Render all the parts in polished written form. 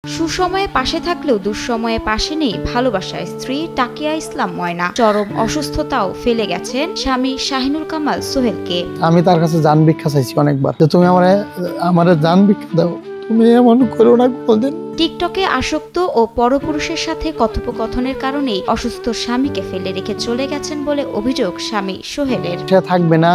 সুসময়ে পাশে থাকলেও দুঃসময়ে পাশে নেই ভালোবাসার স্ত্রী তাকিয়া ইসলাম ময়না। চরম অসুস্থতাও ফেলে গেছেন স্বামী শাহিনুল কামাল সোহেলকে। আমি তার কাছে জান ভিক্ষা চাইছি অনেকবার, যে তুমি আমারে জান ভিক্ষা দাও, তুমি এমন করো না কোনদিন। টিকটকে আসক্ত ও পরপুরুষের সাথে কথোপকথনের কারণেই অসুস্থ স্বামীকে ফেলে রেখে চলে গেছেন বলে অভিযোগ স্বামী সোহেলের। সে থাকবে না,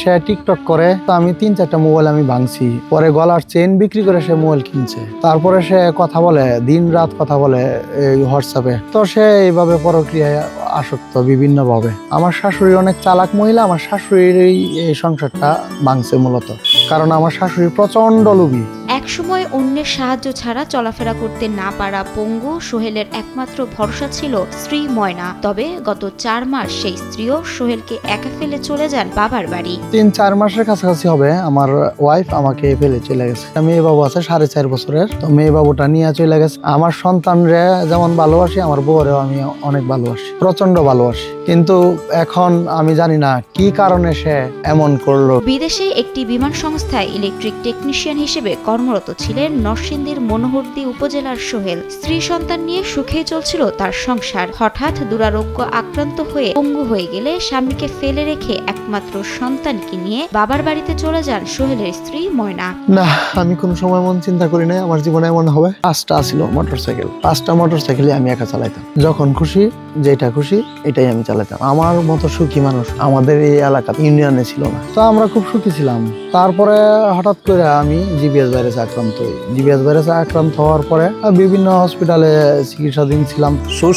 সে টিকটক করে। তো আমি ৩-৪টা মোবাইল আমি ভাঙছি, পরে গলার চেন বিক্রি করে সে মোবাইল কিনছে। তারপরে সে কথা বলে, দিন রাত কথা বলে এই হোয়াটসঅ্যাপে। তো সে এইভাবে পরক্রিয়ায় আসক্ত বিভিন্ন ভাবে। আমার শাশুড়ি অনেক চালাক মহিলা, আমার শাশুড়ির এই সংসারটা ভাঙছে মূলত, কারণ আমার শাশুড়ি প্রচন্ড লোভী। একসময় অন্যের সাহায্য ছাড়া চলাফেরা করতে না পারা পঙ্গু সোহেলের একমাত্র ভরসা ছিল স্ত্রী ময়না। তবে গত ৪ মাস সেই স্ত্রীও সোহেলকে একা ফেলে চলে যান বাবার বাড়ি। ৩-৪ মাসের কাছাকাছি হবে আমার ওয়াইফ আমাকে ফেলে চলে গেছে। মেয়ে বাবু আছে 4.5 বছরের, তো মেয়ে বাবুটা নিয়ে চলে গেছে। আমার সন্তানরে যেমন ভালোবাসি, আমার বউরেও আমি অনেক ভালোবাসি, প্রচন্ড ভালোবাসি। কিন্তু এখন আমি জানি না কি কারণে সে এমন করলো। বিদেশে একটি বিমান সংস্থায় ইলেকট্রিক টেকনিশিয়ান হিসেবে কর্মরত ছিলেন নরসিংদীর মনোহরদী উপজেলার সোহেল। স্ত্রী সন্তান নিয়ে সুখেই চলছিল তার সংসার। হঠাৎ দুরারোগ্য আক্রান্ত হয়ে পঙ্গু হয়ে গেলে স্বামীকে ফেলে রেখে একমাত্র সন্তানকে নিয়ে বাবার বাড়িতে চলে যান সোহেলের স্ত্রী ময়না। না, আমি কোনো সময় মন চিন্তা করি নাই আমার জীবনে এমন হবে। 5টা ছিল মোটরসাইকেল, 5টা মোটরসাইকেলই আমি একা চালাইতাম। যখন খুশি যেটা খুশি এটাই আমি চালাইতাম। আমার মতো সুখী মানুষ আমাদের এই এলাকা ইউনিয়নে ছিল না। তো আমরা খুব সুখী ছিলাম। তারপরে হঠাৎ করে আমি জিবিএস ভাইরাসে আক্রান্ত হই। জিবিএস ভাইরাসে আক্রান্ত হওয়ার পরে বিভিন্ন হসপিটালে চিকিৎসাধীন ছিলাম।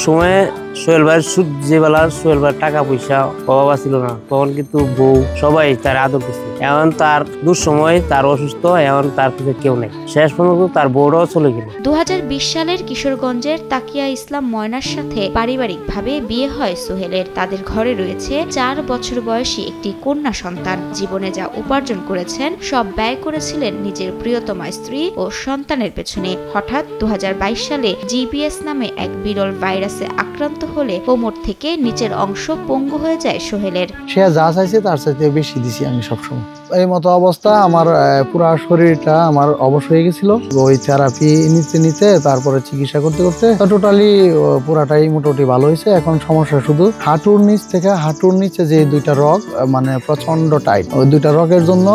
সময়ে সোহেল ভাইয়ের যে বেলার সোহেল ভাইয়ের টাকা পয়সা অভাব ছিল না, তখন কিন্তু বউ সবাই তার আদর করছে। এখন তার দুঃসময়, তার অসুস্থ, এখন তার পিছনে কেউ নেই। শেষ পর্যন্ত তার বউরাও চলে গেল। 2020 সালের কিশোরগঞ্জের তাকিয়া ইসলাম ময়নার সাথে পারিবারিকভাবে বিয়ে হয় সোহেলের। তাদের ঘরে রয়েছে 4 বছর বয়সী একটি কন্যা সন্তান। জীবনে যা উপার্জন করেছেন সব ব্যয় করেছিলেন নিজের প্রিয়তমা স্ত্রী ও সন্তানের পেছনে। হঠাৎ 2022 সালে জিবিএস নামে এক বিরল ভাইরাসে আক্রান্ত হলে কোমর থেকে নিচের অংশ পঙ্গু হয়ে যায় সোহেলের। সে যা চাইছে তার চাইতে বেশি দিছি আমি সবসময়। এই মতো অবস্থা আমার পুরো শরীরটা আমার অবশ হয়ে গেছিল। ওই থেরাপি নিতে তারপরে চিকিৎসা করতে টোটালি পুরাটাই মোটামুটি ভালো হয়েছে। এখন সমস্যা শুধু হাঁটুর নিচে যে 2টা রগ মানে প্রচন্ড টাইট। ওই 2টা রগের জন্য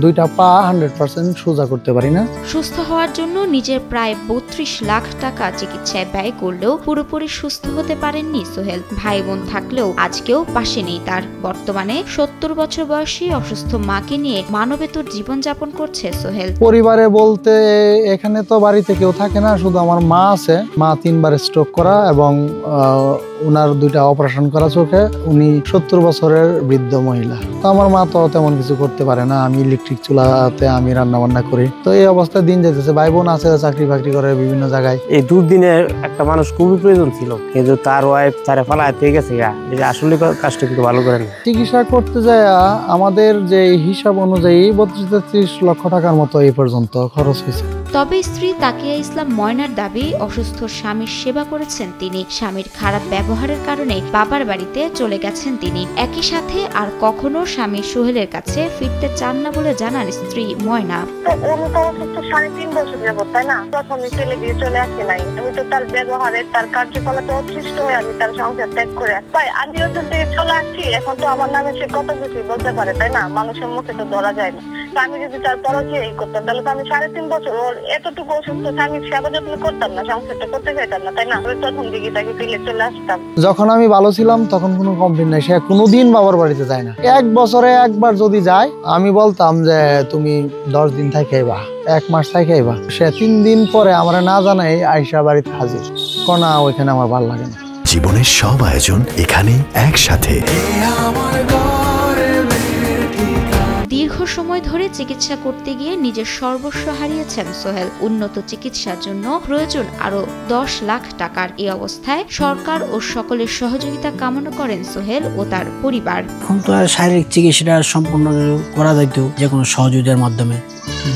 2টা পা 100% সোজা করতে পারি না। সুস্থ হওয়ার জন্য নিজের প্রায় 32 লাখ টাকা চিকিৎসায় ব্যয় করলেও পুরোপুরি সুস্থ হতে পারেননি সোহেল। ভাই বোন থাকলেও আজকেও পাশে নেই তার। বর্তমানে 70 বছর বয়সী অসুস্থ মাকে নিয়ে মানবেতর জীবনযাপন করছে সোহেল। পরিবারে বলতে এখানে তো বাড়িতে কেউ থাকে না, শুধু আমার মা আছে। মা 3বার স্ট্রোক করা এবং উনার 2টা অপারেশন করা চোখে। উনি 70 বছরের বৃদ্ধ মহিলা। তো আমার মা তো তেমন কিছু করতে পারে না। আমি ইলেকট্রিক চুলাতে আমি রান্না বান্না করি। তো এই অবস্থায় দিন যেতেছে। ভাই বোন আছে, চাকরি বাকরি করে বিভিন্ন জায়গায়। এই দুদিনের একটা মানুষ খুবই প্রয়োজন ছিল, কিন্তু তার ওয়াইফ তারে ফালায় হয়ে গেছে। আসলে কাজটা কিন্তু ভালো করেন। চিকিৎসা করতে যায় আমাদের যে হিসাব অনুযায়ী 32-33 লক্ষ টাকার মতো এই পর্যন্ত খরচ হয়েছে। তবে স্ত্রী তাকিয়া ইসলাম ময়নার দাবি, অসুস্থ স্বামীর সেবা করেছেন তিনি। স্বামীর খারাপ ব্যবহারের কারণে বাবার বাড়িতে চলে গেছেন তিনি। একই সাথে আর কখনো স্বামী সোহেলের কাছে ফিরতে চান না বলে জানান স্ত্রী ময়না। উনি তো অসুস্থ 3.5 বছর যাবত, তাই না? তখন চলে গিয়ে চলে আসে নাই। আমি তো তার ব্যবহারে, তার কার্যকলাপে অতিষ্ঠ হয়ে আমি তার সংসার ত্যাগ করে তাই আমি ওখান থেকে চলে আসছি। এখন তো আমার নামে সে কত কিছু বলতে পারে, তাই না? মানুষের মুখে তো ধরা যায় না। আমি যদি তার পরকে করতাম তাহলে তো আমি 3.5 বছর ওর এতটুকু অসুস্থ আমি সেবা যত্ন করতাম না, সংসারটা করতে চাইতাম না, তাই না? প্রথম দিকে তাকে ফেলে চলে আসতাম। যখন আমি ভালো ছিলাম তখন কোনো কমপ্লেন নাই। সে কোনোদিন বাবার বাড়িতে যায় না। 1 বছরে একবার যদি যায়, আমি বলতাম যে তুমি 10 দিন থেকে আইবা, 1 মাস থেকে আইবা। সে 3 দিন পরে আমরা না জানাই আইসা বাড়িতে হাজির। কোনা ওইখানে আমার ভালো লাগে না। জীবনের সব আয়োজন এখানে একসাথে। দীর্ঘ সময় ধরে চিকিৎসা করতে গিয়ে নিজের সর্বস্ব হারিয়েছেন সোহেল। উন্নত চিকিৎসার জন্য প্রয়োজন আরো 10 লাখ টাকার। এই অবস্থায় সরকার ও সকলের সহযোগিতা কামনা করেন সোহেল ও তার পরিবার। এখন তো শারীরিক চিকিৎসাটা সম্পূর্ণ করা যাইতো যে কোনো সহযোগিতার মাধ্যমে।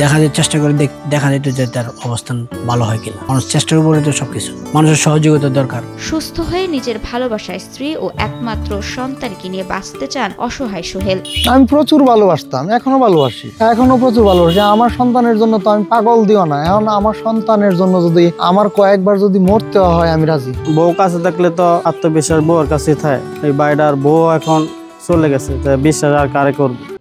দেখা যায় চেষ্টা করে দেখা যেত যে তার অবস্থান ভালো হয় কিনা। মানুষ চেষ্টার উপরে তো সবকিছু, মানুষের সহযোগিতা দরকার। সুস্থ হয়ে নিজের ভালোবাসার স্ত্রী ও একমাত্র সন্তানকে নিয়ে বাঁচতে চান অসহায় সোহেল। আমি প্রচুর ভালোবাসতাম, এখনো ভালোবাসি, এখনো প্রচুর ভালোবাসি। আমার সন্তানের জন্য তো আমি পাগল দিও না। এখন আমার সন্তানের জন্য যদি আমার কয়েকবার যদি মরতে হয় আমি রাজি। বউ কাছে থাকলে তো আত্মবিশ্বাস বউর কাছে থাকে। এই বাইরের বউ এখন চলে গেছে, বিশ্বাস আর কারে করবো।